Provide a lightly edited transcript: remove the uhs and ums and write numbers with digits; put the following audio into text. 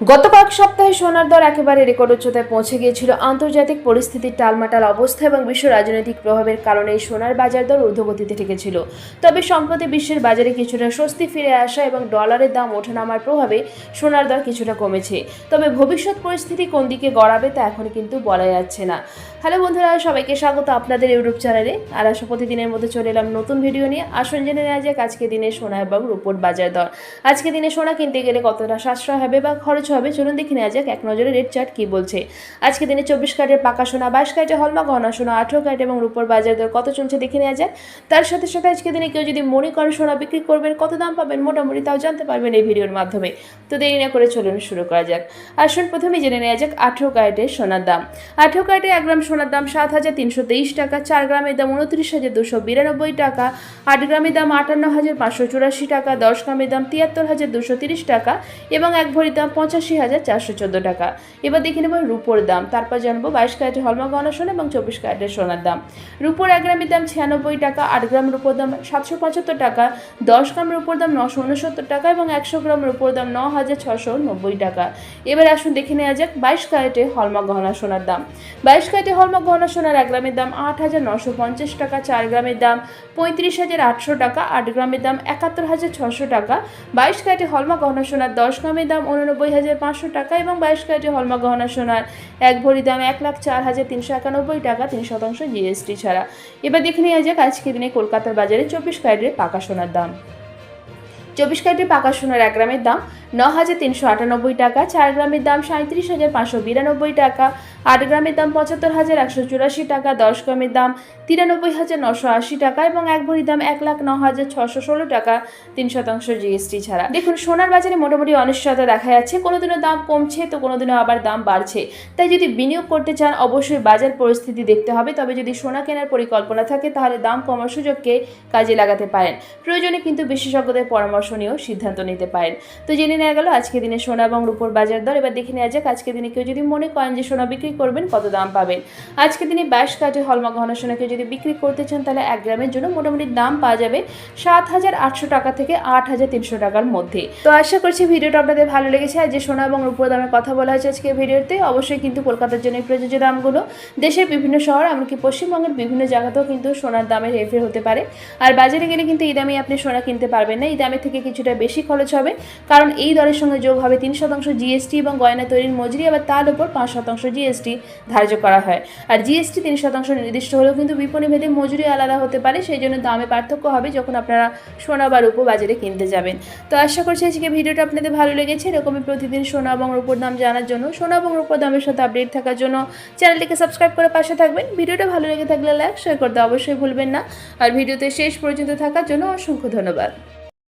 গত কয়েক সপ্তাহে সোনার দর একেবারে রেকর্ড উচ্চতায় পৌঁছে গিয়েছিল। আন্তর্জাতিক পরিস্থিতির টালমাটাল অবস্থা এবং বিশ্ব রাজনৈতিক প্রভাবের কারণে সোনার বাজার দর ঊর্ধ্বগতিতে ঠেকেছিল। তবে সম্প্রতি বিশ্বের বাজারে কিছুটা স্বস্তি ফিরে আসা এবং ডলারের দাম ওঠানামার প্রভাবে সোনার দর কিছুটা কমেছে। তবে ভবিষ্যৎ পরিস্থিতি কোন দিকে গড়াবে তা এখনই কিন্তু বলা যাচ্ছে না। হ্যালো বন্ধুরা, সবাইকে স্বাগত আপনাদের ইউটিউব চ্যানেলে। আর প্রতিদিনের মধ্যে চলে এলাম নতুন ভিডিও নিয়ে। আসুন জেনে নেওয়া যাক আজকে দিনে সোনা এবং রূপোর বাজার দর। আজকে দিনে সোনা কিনতে গেলে কতটা সাশ্রয় হবে বা খরচ হবে, চলুন দেখে নেওয়া যাক এক নজরে রেট চার্ট কি বলছে। আজকে দিনে 24 ক্যারেটের পাকা সোনা, 22 ক্যারেটের হলমার্ক গহনা সোনা, 18 ক্যারেট এবং রূপোর বাজার দর কত চলছে দেখে নেওয়া যাক। তার সাথে সাথে আজকে দিনে কেউ যদি মনে করেন সোনা বিক্রি করবেন, কত দাম পাবেন মোটামুটি তাও জানতে পারবেন এই ভিডিওর মাধ্যমে। তো দেরি না করে চলুন শুরু করা যাক। আসুন প্রথমে জেনে নেওয়া যাক 18 ক্যারেটের সোনার দাম। 18 ক্যারেটে 1 গ্রাম সোনার দাম 7,323 টাকা, 4 গ্রামের দাম 29,292 টাকা, 8 গ্রামের দাম 58,584 টাকা, 10 গ্রামের দাম 73,230 টাকা এবং 1 ভরির দাম 85,414 টাকা। এবার দেখে নেব রূপোর দাম, তারপর জানবো 22 ক্যারেটের হলমার্ক গহনা সোনা এবং 24 ক্যারেটের সোনার দাম। রূপোর 1 গ্রামের দাম 96 টাকা, 8 গ্রাম রূপোর দাম 775 টাকা, 10 গ্রাম রূপোর দাম 969 টাকা এবং 100 গ্রাম রূপোর দাম 9,690 টাকা। এবার আসুন দেখে নেওয়া যাক 22 ক্যারেটের হলমার্ক গহনা সোনার দাম। 22 ক্যারেটের হলমার্ক গহনা সোনার 1 গ্রামের দাম 8,950 টাকা, 4 গ্রামের দাম 35,800 টাকা, 8 গ্রামের দাম 71,600 টাকা। 22 ক্যারেটের হলমার্ক গহনা সোনার 10 গ্রামের দাম 89,500 টাকা এবং 22 ক্যারেটের হলমার্ক গহনা সোনার 1 ভরি দাম 1,04,391 টাকা 3% জিএসটি ছাড়া। এবার দেখে নেওয়া যাক আজকের দিনে কলকাতার বাজারে 24 ক্যারেটের পাকা সোনার দাম। 24 ক্যারেটের পাকা সোনার 1 গ্রামের দাম 9,398 টাকা, 4 গ্রামের দাম 37,592 টাকা, 8 গ্রামের দাম 75,184 টাকা, 10 গ্রামের দাম 93,980 টাকা এবং 1 ভরি দাম 1,09,616 টাকা 3% জিএসটি ছাড়া। দেখুন, সোনার বাজারে মোটামুটি অনিশ্চয়তা দেখা যাচ্ছে, কোনোদিনও দাম কমছে তো কোনোদিনও আবার দাম বাড়ছে। তাই যদি বিনিয়োগ করতে চান অবশ্যই বাজার পরিস্থিতি দেখতে হবে। তবে যদি সোনা কেনার পরিকল্পনা থাকে তাহলে দাম কমার সুযোগকে কাজে লাগাতে পারেন। প্রয়োজনে কিন্তু বিশেষজ্ঞদের পরামর্শ নিয়েও সিদ্ধান্ত নিতে পারেন। তো জেনে নেওয়া গেল আজকে দিনে সোনা এবং রূপোর বাজার দর। এবার দেখে নেওয়া যাক আজকে দিনে কেউ যদি মনে করেন যে সোনা বিক্রি করবেন কত দাম পাবেন। আজকে দিনে 22 ক্যারেটের হলমার্ক গহনা সোনাকে যদি বিক্রি করতে চান তাহলে 1 গ্রামের জন্য মোটামুটি দাম পাওয়া যাবে 7,800 টাকা থেকে 8,300 টাকার মধ্যে। তো আশা করছি ভিডিওটা আপনাদের ভালো লেগেছে। আর যে সোনা এবং রূপোর দামের কথা বলা হয়েছে আজকে ভিডিওতে, অবশ্যই কিন্তু কলকাতার জন্য প্রযোজ্য দামগুলো। দেশের বিভিন্ন শহর এমনকি পশ্চিমবঙ্গের বিভিন্ন জায়গাতেও কিন্তু সোনার দামের হেরফের হতে পারে। আর বাজারে গেলে কিন্তু এই দামে আপনি সোনা কিনতে পারবেন না, এই দামের থেকে কিছুটা বেশি খরচ হবে, কারণ এই দরের সঙ্গে যোগ হবে 3% জিএসটি এবং গয়না তৈরির মজুরি, আবার তার উপর 5% জিএসটি ধার্য করা হয়। আর জিএসটি 3% নির্দিষ্ট হলেও কিন্তু বিপণী ভেদে মজুরি আলাদা হতে পারে, সেই জন্য দামে পার্থক্য হবে যখন আপনারা সোনা বা রূপো বাজারে কিনতে যাবেন। তো আশা করছি আজকে ভিডিওটা আপনাদের ভালো লেগেছে। এরকমই প্রতিদিন সোনা এবং রূপোর দাম জানার জন্য, সোনা এবং রূপোর দামের সাথে আপডেট থাকার জন্য চ্যানেলটিকে সাবস্ক্রাইব করে পাশে থাকবেন। ভিডিওটা ভালো লেগে থাকলে লাইক শেয়ার করতে অবশ্যই ভুলবেন না। আর ভিডিওতে শেষ পর্যন্ত থাকার জন্য অসংখ্য ধন্যবাদ।